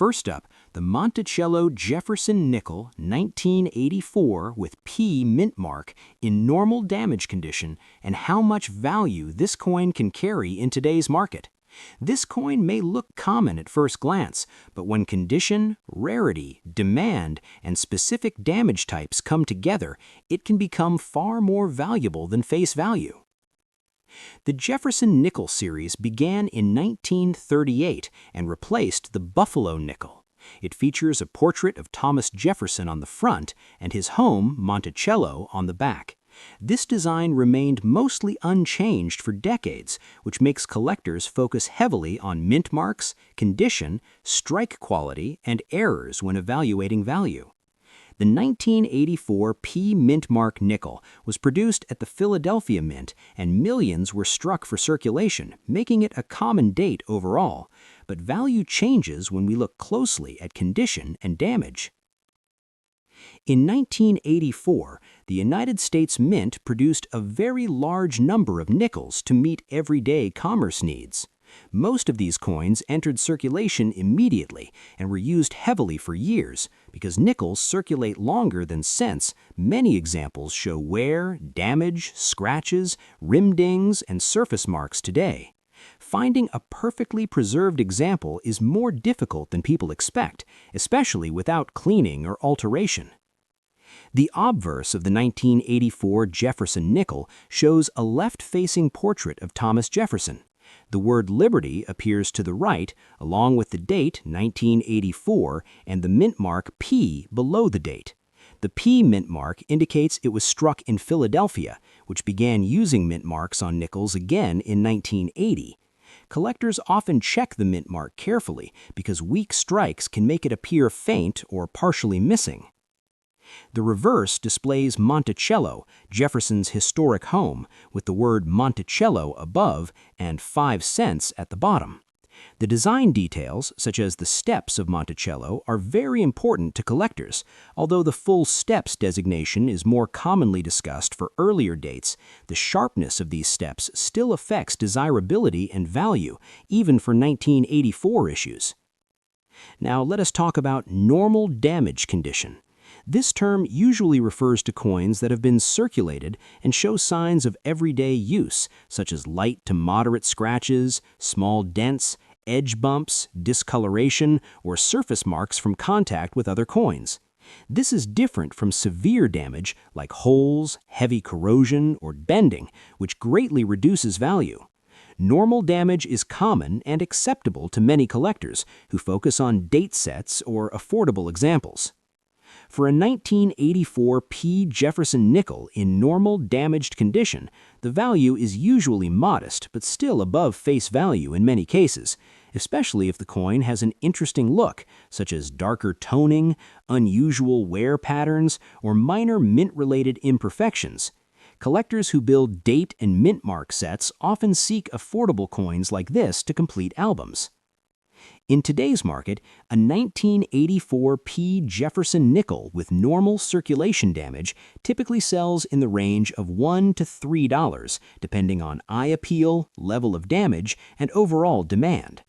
First up, the Monticello Jefferson nickel 1984 with P mint mark in normal damage condition and how much value this coin can carry in today's market. This coin may look common at first glance, but when condition, rarity, demand, and specific damage types come together, it can become far more valuable than face value. The Jefferson nickel series began in 1938 and replaced the Buffalo nickel. It features a portrait of Thomas Jefferson on the front and his home, Monticello, on the back. This design remained mostly unchanged for decades, which makes collectors focus heavily on mint marks, condition, strike quality, and errors when evaluating value. The 1984 P mint mark nickel was produced at the Philadelphia Mint, and millions were struck for circulation, making it a common date overall. But value changes when we look closely at condition and damage. In 1984, the United States Mint produced a very large number of nickels to meet everyday commerce needs. Most of these coins entered circulation immediately and were used heavily for years. Because nickels circulate longer than cents, many examples show wear, damage, scratches, rim dings, and surface marks today. Finding a perfectly preserved example is more difficult than people expect, especially without cleaning or alteration. The obverse of the 1984 Jefferson nickel shows a left-facing portrait of Thomas Jefferson. The word Liberty appears to the right, along with the date 1984 and the mint mark P below the date. The P mint mark indicates it was struck in Philadelphia, which began using mint marks on nickels again in 1980. Collectors often check the mint mark carefully because weak strikes can make it appear faint or partially missing. The reverse displays Monticello, Jefferson's historic home, with the word Monticello above and 5 cents at the bottom. The design details, such as the steps of Monticello, are very important to collectors. Although the full steps designation is more commonly discussed for earlier dates, the sharpness of these steps still affects desirability and value, even for 1984 issues. Now let us talk about normal damage condition. This term usually refers to coins that have been circulated and show signs of everyday use, such as light to moderate scratches, small dents, edge bumps, discoloration, or surface marks from contact with other coins. This is different from severe damage like holes, heavy corrosion, or bending, which greatly reduces value. Normal damage is common and acceptable to many collectors who focus on date sets or affordable examples. For a 1984 P Jefferson nickel in normal damaged condition, the value is usually modest but still above face value in many cases, especially if the coin has an interesting look, such as darker toning, unusual wear patterns, or minor mint-related imperfections. Collectors who build date and mint mark sets often seek affordable coins like this to complete albums. In today's market, a 1984 P Jefferson nickel with normal circulation damage typically sells in the range of $1 to $3, depending on eye appeal, level of damage, and overall demand.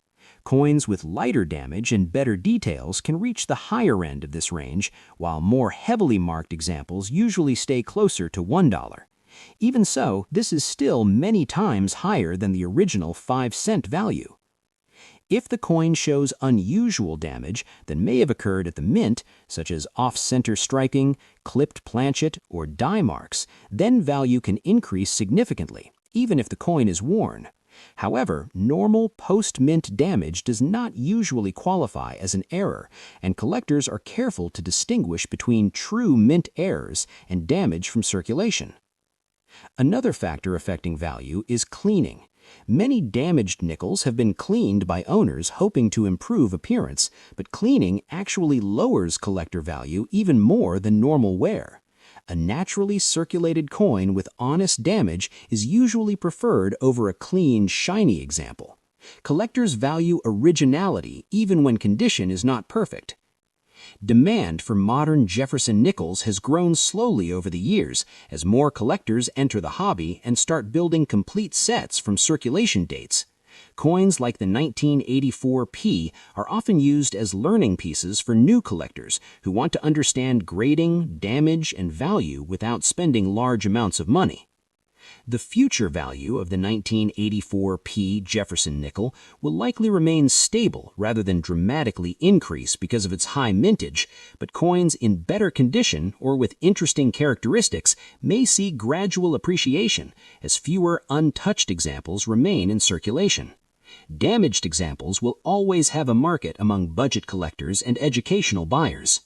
Coins with lighter damage and better details can reach the higher end of this range, while more heavily marked examples usually stay closer to $1. Even so, this is still many times higher than the original 5-cent value. If the coin shows unusual damage that may have occurred at the mint, such as off-center striking, clipped planchet, or die marks, then value can increase significantly, even if the coin is worn. However, normal post-mint damage does not usually qualify as an error, and collectors are careful to distinguish between true mint errors and damage from circulation. Another factor affecting value is cleaning. Many damaged nickels have been cleaned by owners hoping to improve appearance, but cleaning actually lowers collector value even more than normal wear. A naturally circulated coin with honest damage is usually preferred over a clean, shiny example. Collectors value originality even when condition is not perfect. Demand for modern Jefferson nickels has grown slowly over the years as more collectors enter the hobby and start building complete sets from circulation dates. Coins like the 1984 P are often used as learning pieces for new collectors who want to understand grading, damage, and value without spending large amounts of money. The future value of the 1984 P Jefferson nickel will likely remain stable rather than dramatically increase because of its high mintage, but coins in better condition or with interesting characteristics may see gradual appreciation as fewer untouched examples remain in circulation. Damaged examples will always have a market among budget collectors and educational buyers.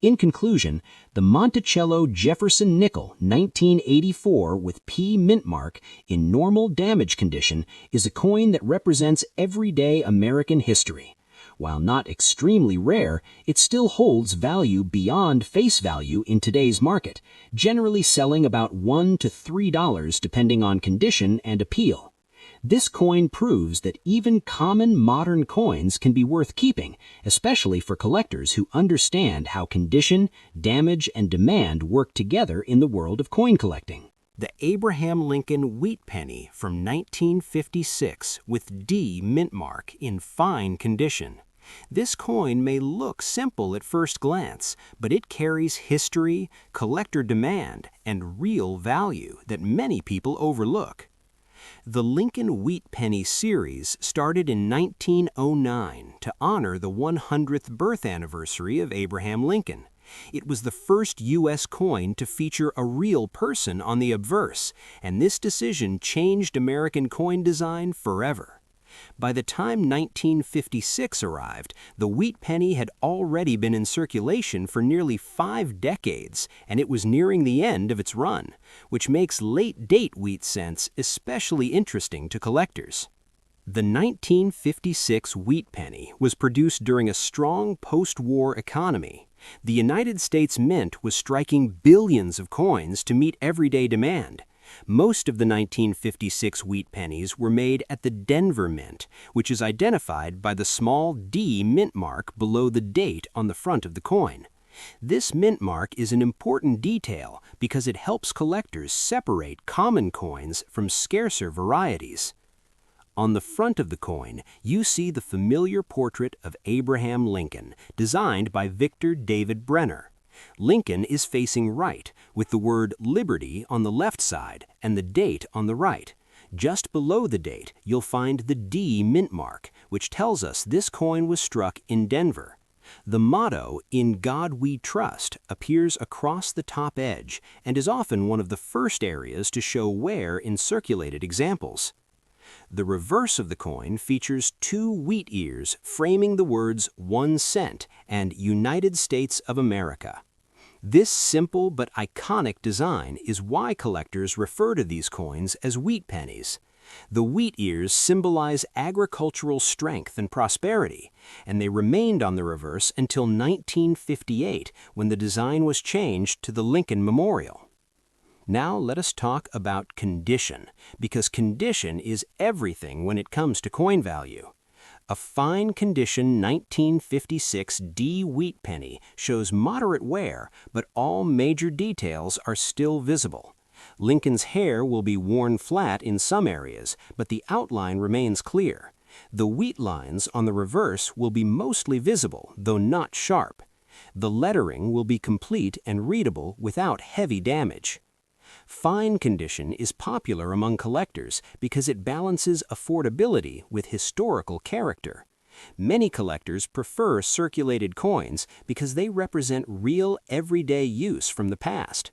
In conclusion, the Monticello Jefferson nickel 1984 with P mint mark in normal damage condition is a coin that represents everyday American history. While not extremely rare, it still holds value beyond face value in today's market, generally selling about $1 to $3 depending on condition and appeal. This coin proves that even common modern coins can be worth keeping, especially for collectors who understand how condition, damage, and demand work together in the world of coin collecting. The Abraham Lincoln Wheat Penny from 1956 with D mint mark in fine condition. This coin may look simple at first glance, but it carries history, collector demand, and real value that many people overlook. The Lincoln Wheat Penny series started in 1909 to honor the 100th birth anniversary of Abraham Lincoln. It was the first U.S. coin to feature a real person on the obverse, and this decision changed American coin design forever. By the time 1956 arrived, the wheat penny had already been in circulation for nearly 5 decades, and it was nearing the end of its run, which makes late-date wheat cents especially interesting to collectors. The 1956 wheat penny was produced during a strong post-war economy. The United States Mint was striking billions of coins to meet everyday demand. Most of the 1956 wheat pennies were made at the Denver Mint, which is identified by the small D mint mark below the date on the front of the coin. This mint mark is an important detail because it helps collectors separate common coins from scarcer varieties. On the front of the coin, you see the familiar portrait of Abraham Lincoln, designed by Victor David Brenner. Lincoln is facing right, with the word Liberty on the left side and the date on the right. Just below the date, you'll find the D mint mark, which tells us this coin was struck in Denver. The motto, "In God We Trust," appears across the top edge and is often one of the first areas to show wear in circulated examples. The reverse of the coin features 2 wheat ears framing the words 1 cent and United States of America. This simple but iconic design is why collectors refer to these coins as wheat pennies. The wheat ears symbolize agricultural strength and prosperity, and they remained on the reverse until 1958 when the design was changed to the Lincoln Memorial. Now let us talk about condition, because condition is everything when it comes to coin value. A fine condition 1956 D wheat penny shows moderate wear, but all major details are still visible. Lincoln's hair will be worn flat in some areas, but the outline remains clear. The wheat lines on the reverse will be mostly visible, though not sharp. The lettering will be complete and readable without heavy damage. Fine condition is popular among collectors because it balances affordability with historical character. Many collectors prefer circulated coins because they represent real everyday use from the past.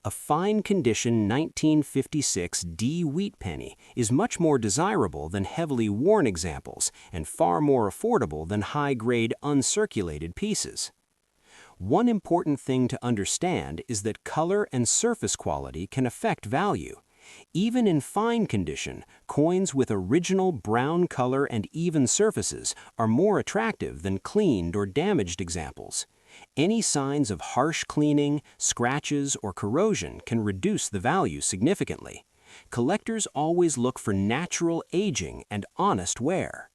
A fine condition 1956 D wheat penny is much more desirable than heavily worn examples and far more affordable than high-grade uncirculated pieces. One important thing to understand is that color and surface quality can affect value. Even in fine condition, coins with original brown color and even surfaces are more attractive than cleaned or damaged examples. Any signs of harsh cleaning, scratches, or corrosion can reduce the value significantly. Collectors always look for natural aging and honest wear.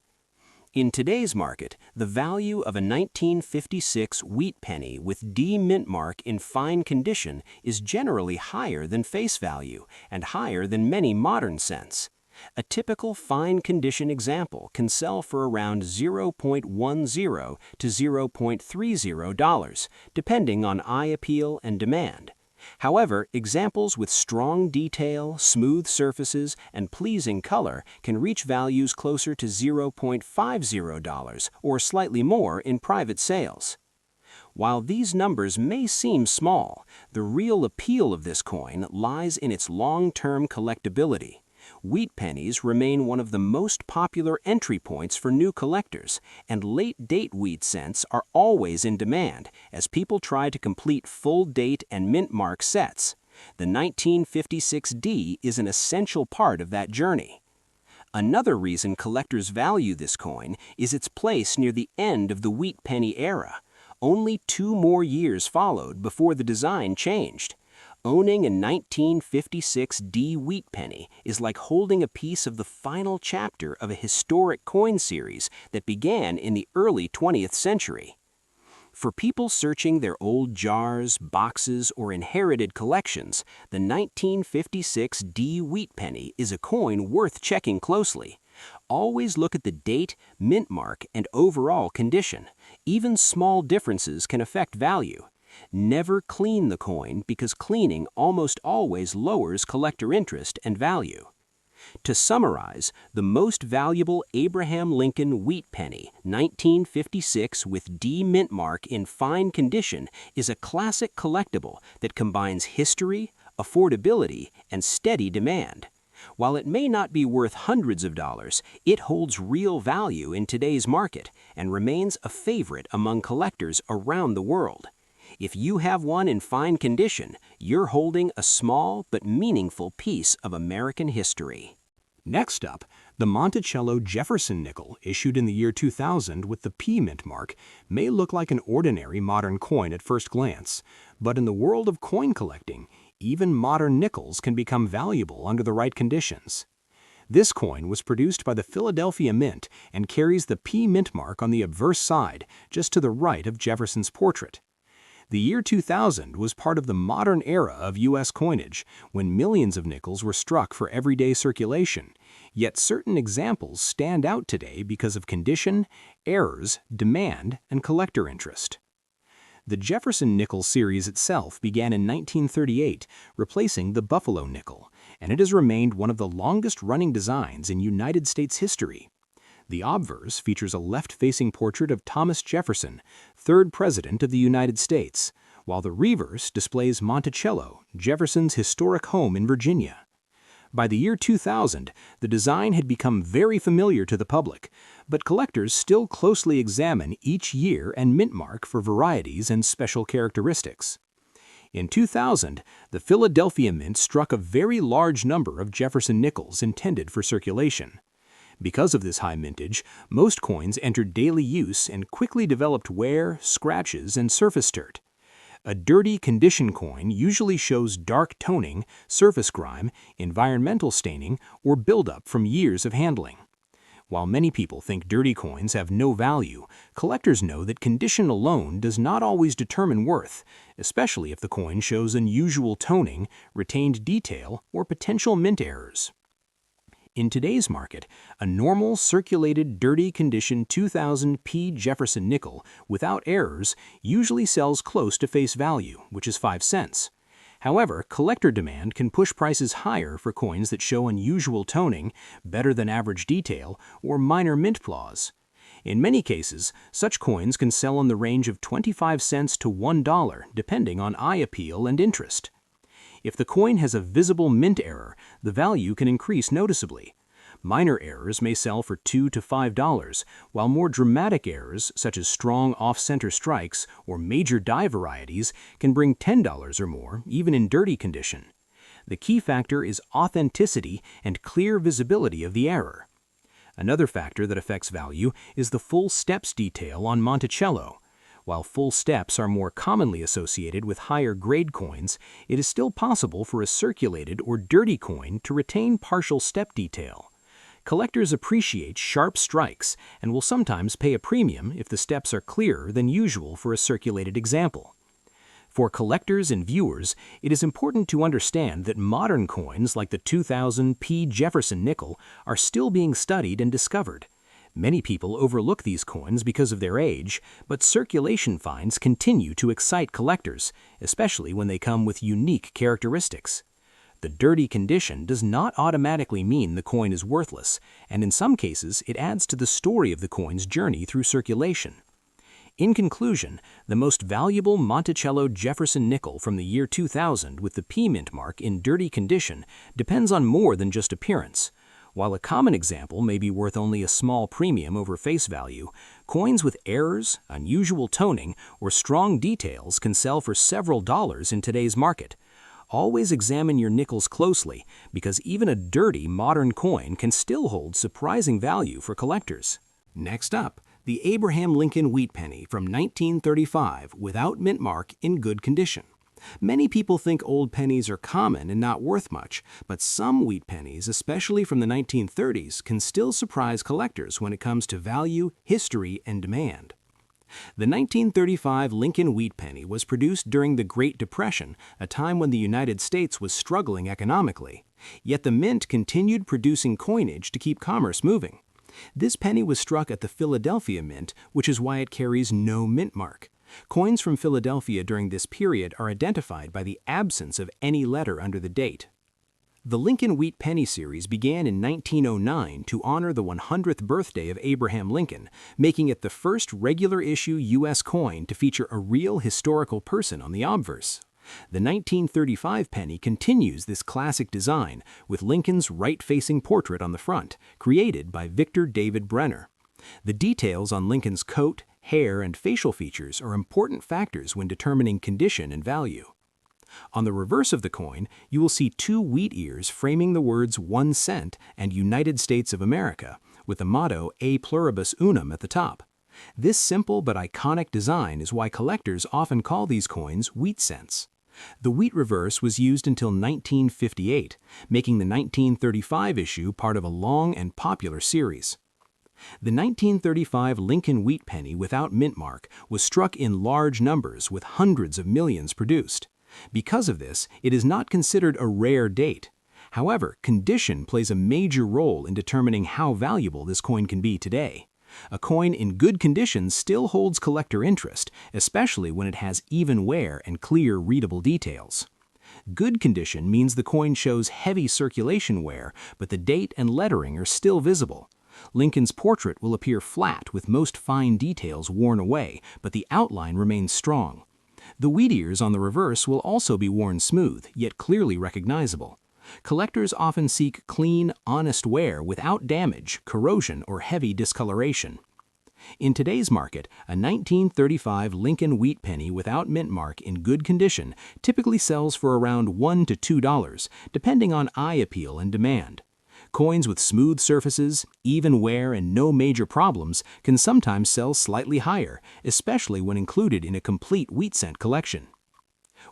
In today's market, the value of a 1956 wheat penny with D mint mark in fine condition is generally higher than face value and higher than many modern cents. A typical fine condition example can sell for around $0.10 to $0.30, depending on eye appeal and demand. However, examples with strong detail, smooth surfaces, and pleasing color can reach values closer to $0.50 or slightly more in private sales. While these numbers may seem small, the real appeal of this coin lies in its long-term collectability. Wheat pennies remain one of the most popular entry points for new collectors, and late-date wheat cents are always in demand as people try to complete full-date and mint mark sets. The 1956D is an essential part of that journey. Another reason collectors value this coin is its place near the end of the wheat penny era. Only 2 more years followed before the design changed. Owning a 1956D wheat penny is like holding a piece of the final chapter of a historic coin series that began in the early 20th century. For people searching their old jars, boxes, or inherited collections, the 1956D wheat penny is a coin worth checking closely. Always look at the date, mint mark, and overall condition. Even small differences can affect value. Never clean the coin because cleaning almost always lowers collector interest and value. To summarize, the most valuable Abraham Lincoln Wheat Penny, 1956 with D mint mark in fine condition, is a classic collectible that combines history, affordability, and steady demand. While it may not be worth hundreds of dollars, it holds real value in today's market and remains a favorite among collectors around the world. If you have one in fine condition, you're holding a small but meaningful piece of American history. Next up, the Monticello Jefferson nickel, issued in the year 2000 with the P mint mark, may look like an ordinary modern coin at first glance, but in the world of coin collecting, even modern nickels can become valuable under the right conditions. This coin was produced by the Philadelphia Mint and carries the P mint mark on the obverse side, just to the right of Jefferson's portrait. The year 2000 was part of the modern era of U.S. coinage, when millions of nickels were struck for everyday circulation, yet certain examples stand out today because of condition, errors, demand, and collector interest. The Jefferson nickel series itself began in 1938, replacing the Buffalo nickel, and it has remained one of the longest-running designs in United States history. The obverse features a left-facing portrait of Thomas Jefferson, 3rd President of the United States, while the reverse displays Monticello, Jefferson's historic home in Virginia. By the year 2000, the design had become very familiar to the public, but collectors still closely examine each year and mint mark for varieties and special characteristics. In 2000, the Philadelphia Mint struck a very large number of Jefferson nickels intended for circulation. Because of this high mintage, most coins entered daily use and quickly developed wear, scratches, and surface dirt. A dirty condition coin usually shows dark toning, surface grime, environmental staining, or buildup from years of handling. While many people think dirty coins have no value, collectors know that condition alone does not always determine worth, especially if the coin shows unusual toning, retained detail, or potential mint errors. In today's market, a normal circulated dirty condition 2000 P Jefferson nickel without errors usually sells close to face value, which is 5 cents. However, collector demand can push prices higher for coins that show unusual toning, better than average detail, or minor mint flaws. In many cases, such coins can sell in the range of 25 cents to $1, depending on eye appeal and interest. If the coin has a visible mint error, the value can increase noticeably. Minor errors may sell for $2 to $5, while more dramatic errors, such as strong off-center strikes or major die varieties, can bring $10 or more, even in dirty condition. The key factor is authenticity and clear visibility of the error. Another factor that affects value is the full steps detail on Monticello. While full steps are more commonly associated with higher grade coins, it is still possible for a circulated or dirty coin to retain partial step detail. Collectors appreciate sharp strikes and will sometimes pay a premium if the steps are clearer than usual for a circulated example. For collectors and viewers, it is important to understand that modern coins like the 2000 P. Jefferson nickel are still being studied and discovered. Many people overlook these coins because of their age, but circulation finds continue to excite collectors, especially when they come with unique characteristics. The dirty condition does not automatically mean the coin is worthless, and in some cases it adds to the story of the coin's journey through circulation. In conclusion, the most valuable Monticello Jefferson nickel from the year 2000 with the P mint mark in dirty condition depends on more than just appearance. While a common example may be worth only a small premium over face value, coins with errors, unusual toning, or strong details can sell for several dollars in today's market. Always examine your nickels closely, because even a dirty modern coin can still hold surprising value for collectors. Next up, the Abraham Lincoln Wheat Penny from 1935 without mint mark in good condition. Many people think old pennies are common and not worth much, but some wheat pennies, especially from the 1930s, can still surprise collectors when it comes to value, history, and demand. The 1935 Lincoln Wheat Penny was produced during the Great Depression, a time when the United States was struggling economically. Yet the mint continued producing coinage to keep commerce moving. This penny was struck at the Philadelphia Mint, which is why it carries no mint mark. Coins from Philadelphia during this period are identified by the absence of any letter under the date. The Lincoln Wheat Penny series began in 1909 to honor the 100th birthday of Abraham Lincoln, making it the first regular issue U.S. coin to feature a real historical person on the obverse. The 1935 penny continues this classic design with Lincoln's right-facing portrait on the front, created by Victor David Brenner. The details on Lincoln's coat, hair, and facial features are important factors when determining condition and value. On the reverse of the coin, you will see two wheat ears framing the words 1 cent and United States of America, with the motto A pluribus unum at the top. This simple but iconic design is why collectors often call these coins wheat cents. The wheat reverse was used until 1958, making the 1935 issue part of a long and popular series. The 1935 Lincoln Wheat Penny without mint mark was struck in large numbers with hundreds of millions produced. Because of this, it is not considered a rare date. However, condition plays a major role in determining how valuable this coin can be today. A coin in good condition still holds collector interest, especially when it has even wear and clear, readable details. Good condition means the coin shows heavy circulation wear, but the date and lettering are still visible. Lincoln's portrait will appear flat with most fine details worn away, but the outline remains strong. The wheat ears on the reverse will also be worn smooth, yet clearly recognizable. Collectors often seek clean, honest wear without damage, corrosion, or heavy discoloration. In today's market, a 1935 Lincoln Wheat Penny without mint mark in good condition typically sells for around $1 to $2, depending on eye appeal and demand. Coins with smooth surfaces, even wear, and no major problems can sometimes sell slightly higher, especially when included in a complete wheat cent collection.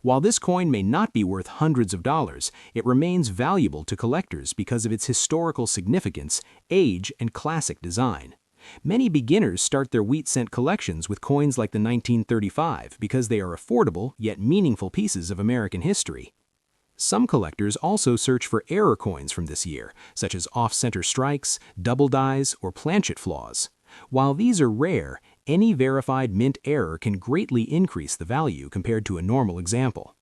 While this coin may not be worth hundreds of dollars, it remains valuable to collectors because of its historical significance, age, and classic design. Many beginners start their wheat cent collections with coins like the 1935 because they are affordable yet meaningful pieces of American history. Some collectors also search for error coins from this year, such as off-center strikes, double dies, or planchet flaws. While these are rare, any verified mint error can greatly increase the value compared to a normal example.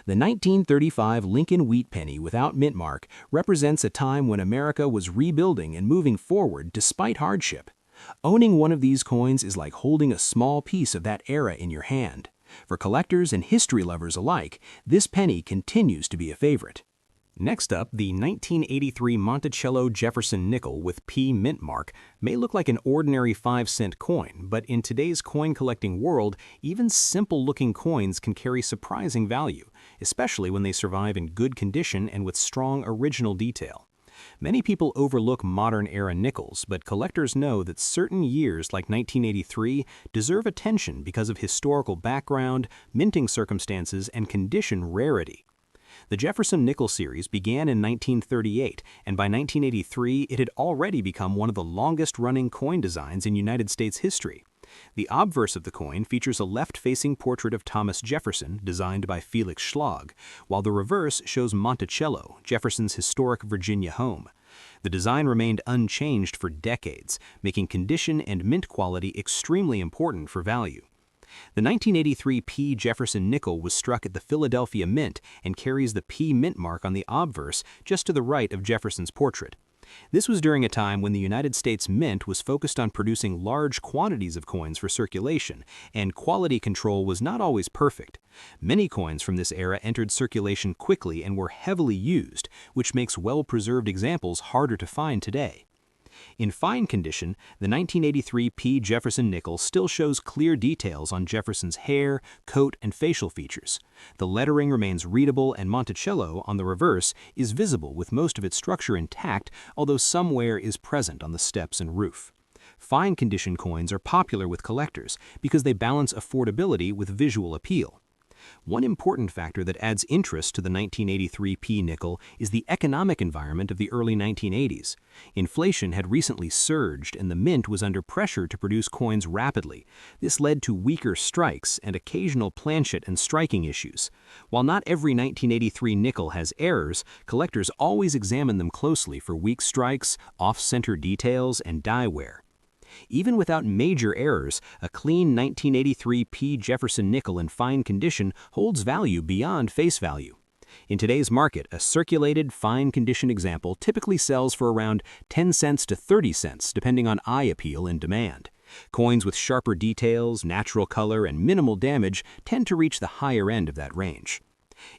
The 1935 Lincoln Wheat Penny without mint mark represents a time when America was rebuilding and moving forward despite hardship. Owning one of these coins is like holding a small piece of that era in your hand. For collectors and history lovers alike, this penny continues to be a favorite. Next up, the 1983 Monticello Jefferson nickel with P mint mark may look like an ordinary 5-cent coin, but in today's coin collecting world, even simple-looking coins can carry surprising value, especially when they survive in good condition and with strong original detail. Many people overlook modern-era nickels, but collectors know that certain years like 1983 deserve attention because of historical background, minting circumstances, and condition rarity. The Jefferson nickel series began in 1938, and by 1983 it had already become one of the longest-running coin designs in United States history. The obverse of the coin features a left-facing portrait of Thomas Jefferson, designed by Felix Schlag, while the reverse shows Monticello, Jefferson's historic Virginia home. The design remained unchanged for decades, making condition and mint quality extremely important for value. The 1983 P. Jefferson nickel was struck at the Philadelphia Mint and carries the P mint mark on the obverse just to the right of Jefferson's portrait. This was during a time when the United States Mint was focused on producing large quantities of coins for circulation, and quality control was not always perfect. Many coins from this era entered circulation quickly and were heavily used, which makes well-preserved examples harder to find today. In fine condition, the 1983 P. Jefferson nickel still shows clear details on Jefferson's hair, coat, and facial features. The lettering remains readable, and Monticello, on the reverse, is visible with most of its structure intact, although some wear is present on the steps and roof. Fine condition coins are popular with collectors because they balance affordability with visual appeal. One important factor that adds interest to the 1983 P nickel is the economic environment of the early 1980s. Inflation had recently surged, and the mint was under pressure to produce coins rapidly. This led to weaker strikes and occasional planchet and striking issues. While not every 1983 nickel has errors, collectors always examine them closely for weak strikes, off-center details, and die wear. Even without major errors, a clean 1983 P. Jefferson nickel in fine condition holds value beyond face value. In today's market, a circulated, fine condition example typically sells for around 10 cents to 30 cents, depending on eye appeal and demand. Coins with sharper details, natural color, and minimal damage tend to reach the higher end of that range.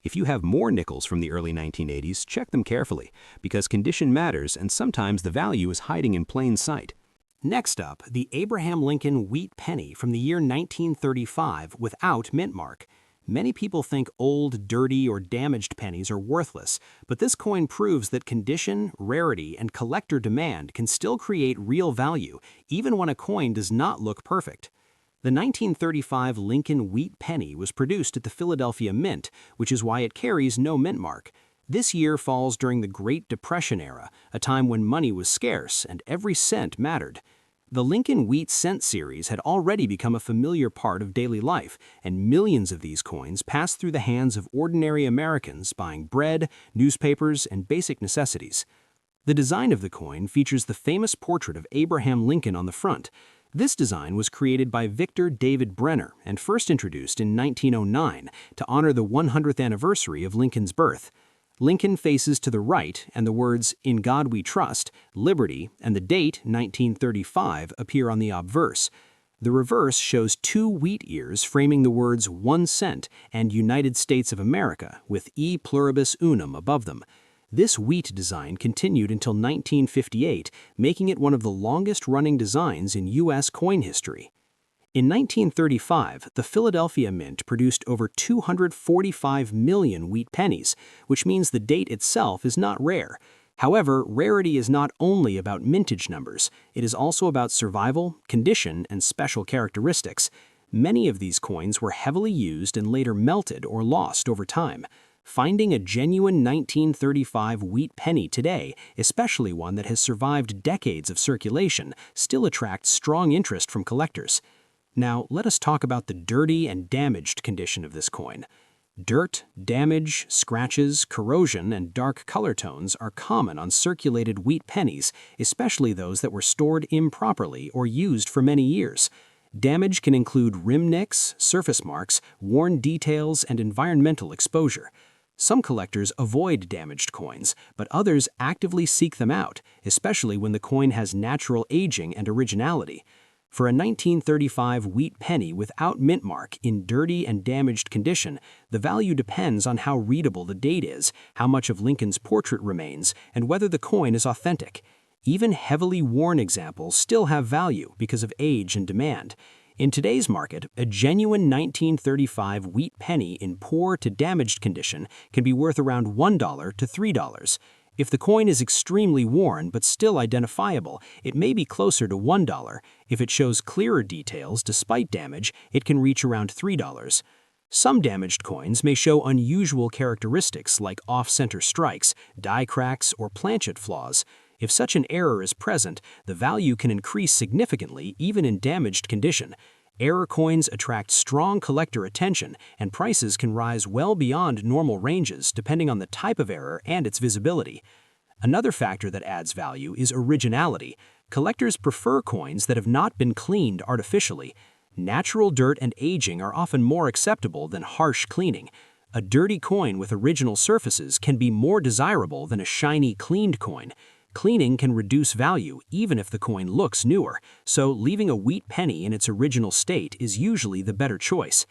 If you have more nickels from the early 1980s, check them carefully, because condition matters and sometimes the value is hiding in plain sight. Next up, the Abraham Lincoln Wheat Penny from the year 1935 without mint mark. Many people think old, dirty, or damaged pennies are worthless, but this coin proves that condition, rarity, and collector demand can still create real value, even when a coin does not look perfect. The 1935 Lincoln Wheat Penny was produced at the Philadelphia Mint, which is why it carries no mint mark. This year falls during the Great Depression era, a time when money was scarce and every cent mattered. The Lincoln Wheat Cent series had already become a familiar part of daily life, and millions of these coins passed through the hands of ordinary Americans buying bread, newspapers, and basic necessities. The design of the coin features the famous portrait of Abraham Lincoln on the front. This design was created by Victor David Brenner and first introduced in 1909 to honor the 100th anniversary of Lincoln's birth. Lincoln faces to the right, and the words, "In God We Trust," "Liberty," and the date, 1935, appear on the obverse. The reverse shows two wheat ears framing the words 1 cent and United States of America, with E pluribus unum above them. This wheat design continued until 1958, making it one of the longest-running designs in U.S. coin history. In 1935, the Philadelphia Mint produced over 245 million wheat pennies, which means the date itself is not rare. However, rarity is not only about mintage numbers. It is also about survival, condition, and special characteristics. Many of these coins were heavily used and later melted or lost over time. Finding a genuine 1935 wheat penny today, especially one that has survived decades of circulation, still attracts strong interest from collectors. Now, let us talk about the dirty and damaged condition of this coin. Dirt, damage, scratches, corrosion, and dark color tones are common on circulated wheat pennies, especially those that were stored improperly or used for many years. Damage can include rim nicks, surface marks, worn details, and environmental exposure. Some collectors avoid damaged coins, but others actively seek them out, especially when the coin has natural aging and originality. For a 1935 wheat penny without mint mark in dirty and damaged condition, the value depends on how readable the date is, how much of Lincoln's portrait remains, and whether the coin is authentic. Even heavily worn examples still have value because of age and demand. In today's market, a genuine 1935 wheat penny in poor to damaged condition can be worth around $1 to $3. If the coin is extremely worn but still identifiable, it may be closer to $1. If it shows clearer details despite damage, it can reach around $3. Some damaged coins may show unusual characteristics like off-center strikes, die cracks, or planchet flaws. If such an error is present, the value can increase significantly even in damaged condition. Error coins attract strong collector attention, and prices can rise well beyond normal ranges depending on the type of error and its visibility. Another factor that adds value is originality. Collectors prefer coins that have not been cleaned artificially. Natural dirt and aging are often more acceptable than harsh cleaning. A dirty coin with original surfaces can be more desirable than a shiny, cleaned coin. Cleaning can reduce value even if the coin looks newer, so leaving a wheat penny in its original state is usually the better choice.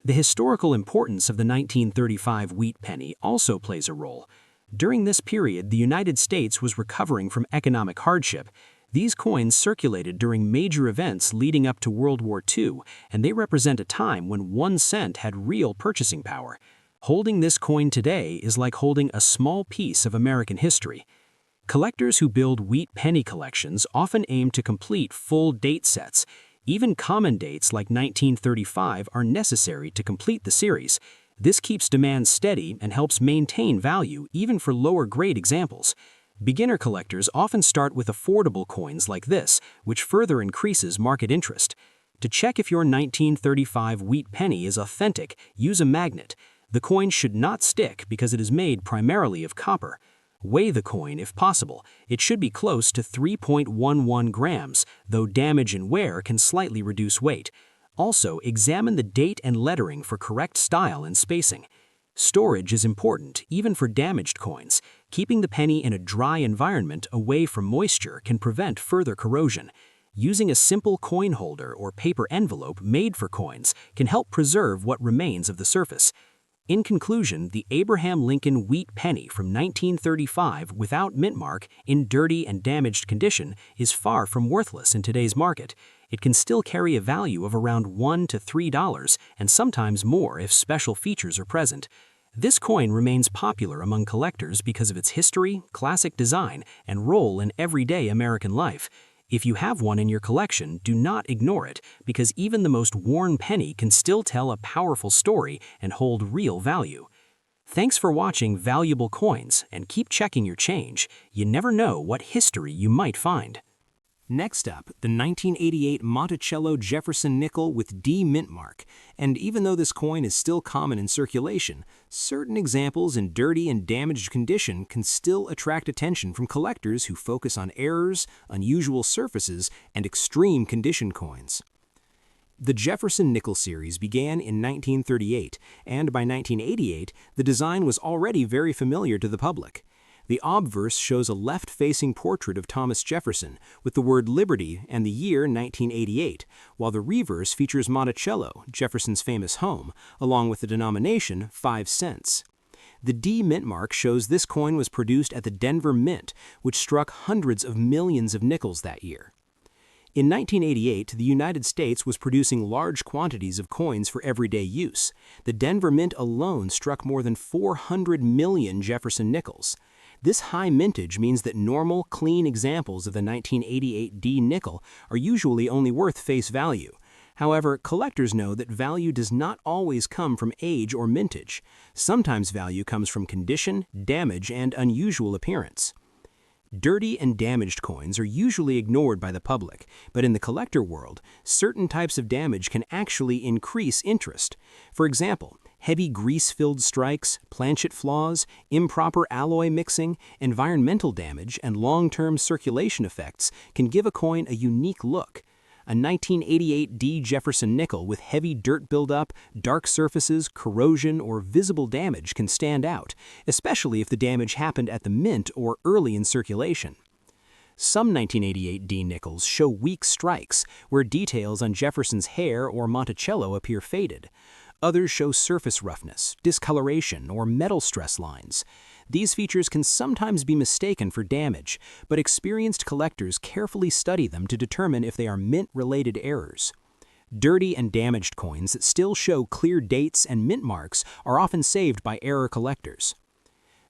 The historical importance of the 1935 wheat penny also plays a role. During this period, the United States was recovering from economic hardship. These coins circulated during major events leading up to World War II, and they represent a time when 1 cent had real purchasing power. Holding this coin today is like holding a small piece of American history. Collectors who build wheat penny collections often aim to complete full date sets. Even common dates like 1935 are necessary to complete the series. This keeps demand steady and helps maintain value even for lower-grade examples. Beginner collectors often start with affordable coins like this, which further increases market interest. To check if your 1935 wheat penny is authentic, use a magnet. The coin should not stick because it is made primarily of copper. Weigh the coin if possible. It should be close to 3.11 grams, though damage and wear can slightly reduce weight. Also, examine the date and lettering for correct style and spacing. Storage is important, even for damaged coins. Keeping the penny in a dry environment away from moisture can prevent further corrosion. Using a simple coin holder or paper envelope made for coins can help preserve what remains of the surface. In conclusion, the Abraham Lincoln Wheat Penny from 1935 without mint mark in dirty and damaged condition is far from worthless in today's market. It can still carry a value of around $1 to $3 and sometimes more if special features are present. This coin remains popular among collectors because of its history, classic design, and role in everyday American life. If you have one in your collection, do not ignore it, because even the most worn penny can still tell a powerful story and hold real value. Thanks for watching Valuable Coins, and keep checking your change. You never know what history you might find. Next up, the 1988 Monticello Jefferson nickel with D mint mark. And even though this coin is still common in circulation, certain examples in dirty and damaged condition can still attract attention from collectors who focus on errors, unusual surfaces, and extreme condition coins. The Jefferson nickel series began in 1938, and by 1988, the design was already very familiar to the public. The obverse shows a left-facing portrait of Thomas Jefferson with the word Liberty and the year 1988, while the reverse features Monticello, Jefferson's famous home, along with the denomination 5 cents. The D mint mark shows this coin was produced at the Denver Mint, which struck hundreds of millions of nickels that year. In 1988, the United States was producing large quantities of coins for everyday use. The Denver Mint alone struck more than 400 million Jefferson nickels. This high mintage means that normal, clean examples of the 1988 D nickel are usually only worth face value. However, collectors know that value does not always come from age or mintage. Sometimes value comes from condition, damage, and unusual appearance. Dirty and damaged coins are usually ignored by the public, but in the collector world, certain types of damage can actually increase interest. For example, heavy grease-filled strikes, planchet flaws, improper alloy mixing, environmental damage, and long-term circulation effects can give a coin a unique look. A 1988 D Jefferson nickel with heavy dirt buildup, dark surfaces, corrosion, or visible damage can stand out, especially if the damage happened at the mint or early in circulation. Some 1988 D nickels show weak strikes, where details on Jefferson's hair or Monticello appear faded. Others show surface roughness, discoloration, or metal stress lines. These features can sometimes be mistaken for damage, but experienced collectors carefully study them to determine if they are mint-related errors. Dirty and damaged coins that still show clear dates and mint marks are often saved by error collectors.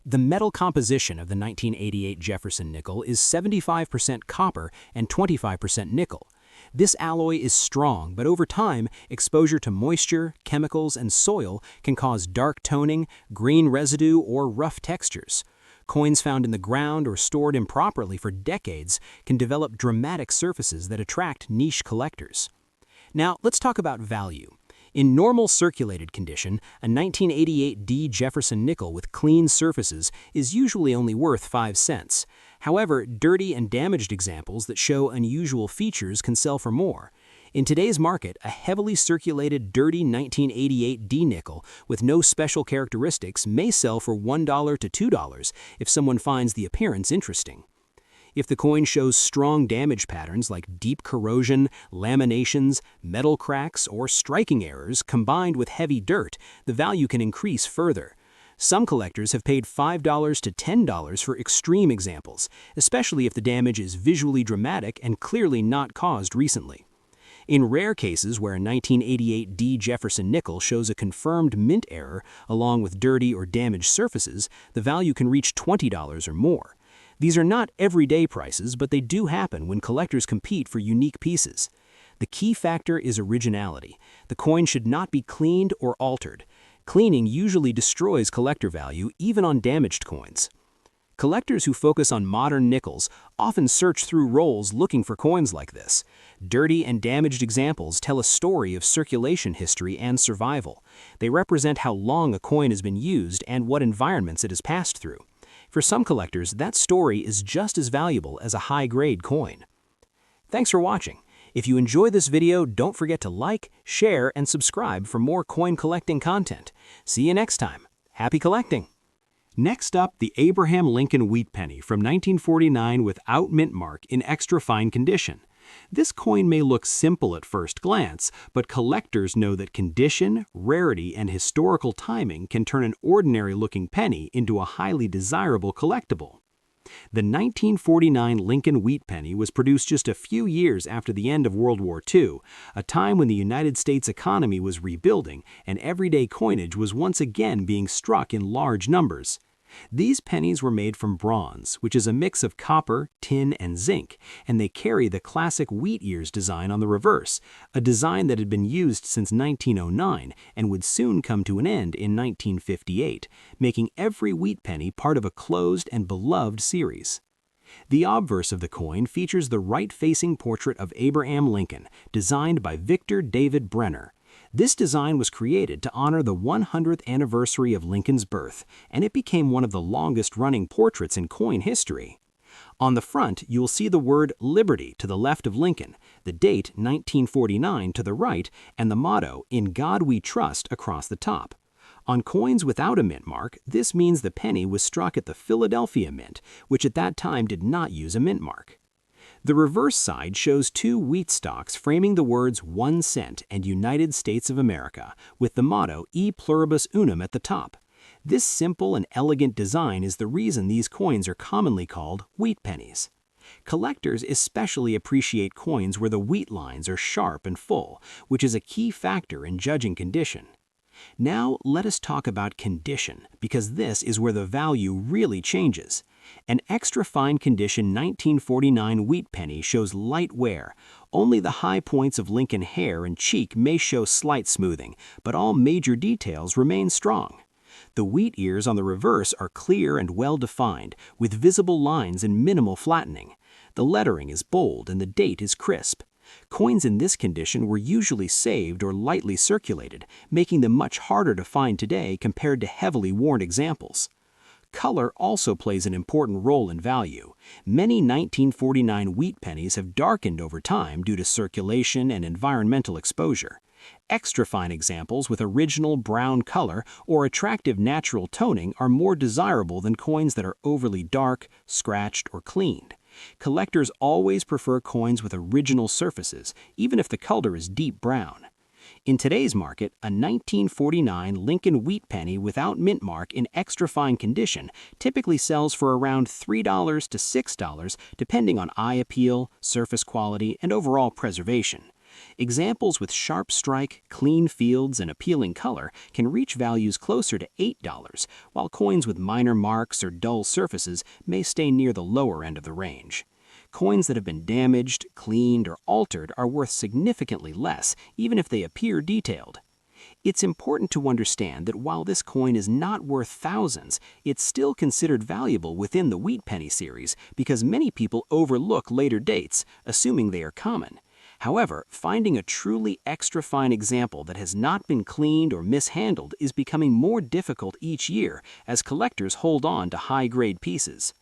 The metal composition of the 1988 Jefferson nickel is 75% copper and 25% nickel. This alloy is strong, but over time, exposure to moisture, chemicals, and soil can cause dark toning, green residue, or rough textures. Coins found in the ground or stored improperly for decades can develop dramatic surfaces that attract niche collectors. Now, let's talk about value. In normal circulated condition, a 1988 D Jefferson nickel with clean surfaces is usually only worth 5 cents. However, dirty and damaged examples that show unusual features can sell for more. In today's market, a heavily circulated dirty 1988 D nickel with no special characteristics may sell for $1 to $2 if someone finds the appearance interesting. If the coin shows strong damage patterns like deep corrosion, laminations, metal cracks, or striking errors combined with heavy dirt, the value can increase further. Some collectors have paid $5 to $10 for extreme examples, especially if the damage is visually dramatic and clearly not caused recently. In rare cases where a 1988 D Jefferson nickel shows a confirmed mint error along with dirty or damaged surfaces, the value can reach $20 or more. These are not everyday prices, but they do happen when collectors compete for unique pieces. The key factor is originality. The coin should not be cleaned or altered. Cleaning usually destroys collector value, even on damaged coins. Collectors who focus on modern nickels often search through rolls looking for coins like this. Dirty and damaged examples tell a story of circulation history and survival. They represent how long a coin has been used and what environments it has passed through. For some collectors, that story is just as valuable as a high-grade coin. Thanks for watching. If you enjoyed this video, don't forget to like, share, and subscribe for more coin collecting content. See you next time. Happy collecting! Next up, the Abraham Lincoln Wheat Penny from 1949 without mint mark in extra fine condition. This coin may look simple at first glance, but collectors know that condition, rarity, and historical timing can turn an ordinary-looking penny into a highly desirable collectible. The 1949 Lincoln Wheat Penny was produced just a few years after the end of World War II, a time when the United States economy was rebuilding and everyday coinage was once again being struck in large numbers. These pennies were made from bronze, which is a mix of copper, tin, and zinc, and they carry the classic wheat ears design on the reverse, a design that had been used since 1909 and would soon come to an end in 1958, making every wheat penny part of a closed and beloved series. The obverse of the coin features the right-facing portrait of Abraham Lincoln, designed by Victor David Brenner. This design was created to honor the 100th anniversary of Lincoln's birth, and it became one of the longest-running portraits in coin history. On the front, you'll see the word Liberty to the left of Lincoln, the date 1949 to the right, and the motto, In God We Trust, across the top. On coins without a mint mark, this means the penny was struck at the Philadelphia Mint, which at that time did not use a mint mark. The reverse side shows two wheat stalks framing the words 1 cent and United States of America, with the motto E Pluribus Unum at the top. This simple and elegant design is the reason these coins are commonly called wheat pennies. Collectors especially appreciate coins where the wheat lines are sharp and full, which is a key factor in judging condition. Now let us talk about condition, because this is where the value really changes. An extra fine condition 1949 wheat penny shows light wear. Only the high points of Lincoln hair and cheek may show slight smoothing, but all major details remain strong. The wheat ears on the reverse are clear and well-defined, with visible lines and minimal flattening. The lettering is bold and the date is crisp. Coins in this condition were usually saved or lightly circulated, making them much harder to find today compared to heavily worn examples. Color also plays an important role in value. Many 1949 wheat pennies have darkened over time due to circulation and environmental exposure. Extra fine examples with original brown color or attractive natural toning are more desirable than coins that are overly dark, scratched, or cleaned. Collectors always prefer coins with original surfaces, even if the color is deep brown. In today's market, a 1949 Lincoln Wheat Penny without mint mark in extra fine condition typically sells for around $3 to $6, depending on eye appeal, surface quality, and overall preservation. Examples with sharp strike, clean fields, and appealing color can reach values closer to $8, while coins with minor marks or dull surfaces may stay near the lower end of the range. Coins that have been damaged, cleaned, or altered are worth significantly less, even if they appear detailed. It's important to understand that while this coin is not worth thousands, it's still considered valuable within the Wheat Penny series because many people overlook later dates, assuming they are common. However, finding a truly extra fine example that has not been cleaned or mishandled is becoming more difficult each year as collectors hold on to high-grade pieces.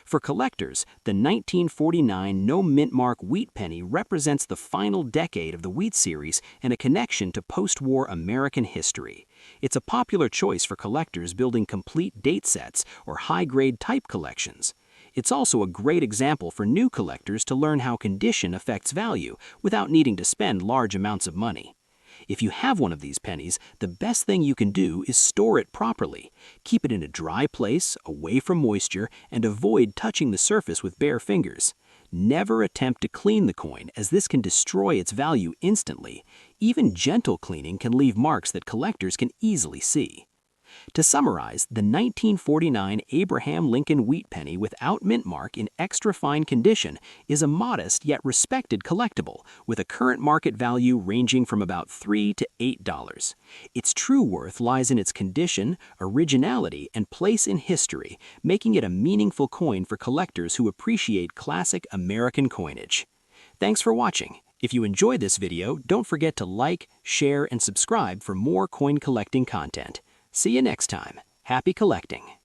For collectors, the 1949 No Mint Mark Wheat Penny represents the final decade of the Wheat series and a connection to post-war American history. It's a popular choice for collectors building complete date sets or high-grade type collections. It's also a great example for new collectors to learn how condition affects value without needing to spend large amounts of money. If you have one of these pennies, the best thing you can do is store it properly. Keep it in a dry place, away from moisture, and avoid touching the surface with bare fingers. Never attempt to clean the coin, as this can destroy its value instantly. Even gentle cleaning can leave marks that collectors can easily see. To summarize, the 1949 Abraham Lincoln Wheat Penny without mint mark in extra fine condition is a modest yet respected collectible with a current market value ranging from about $3 to $8. Its true worth lies in its condition, originality, and place in history, making it a meaningful coin for collectors who appreciate classic American coinage. Thanks for watching. If you enjoyed this video, don't forget to like, share, and subscribe for more coin collecting content. See you next time. Happy collecting!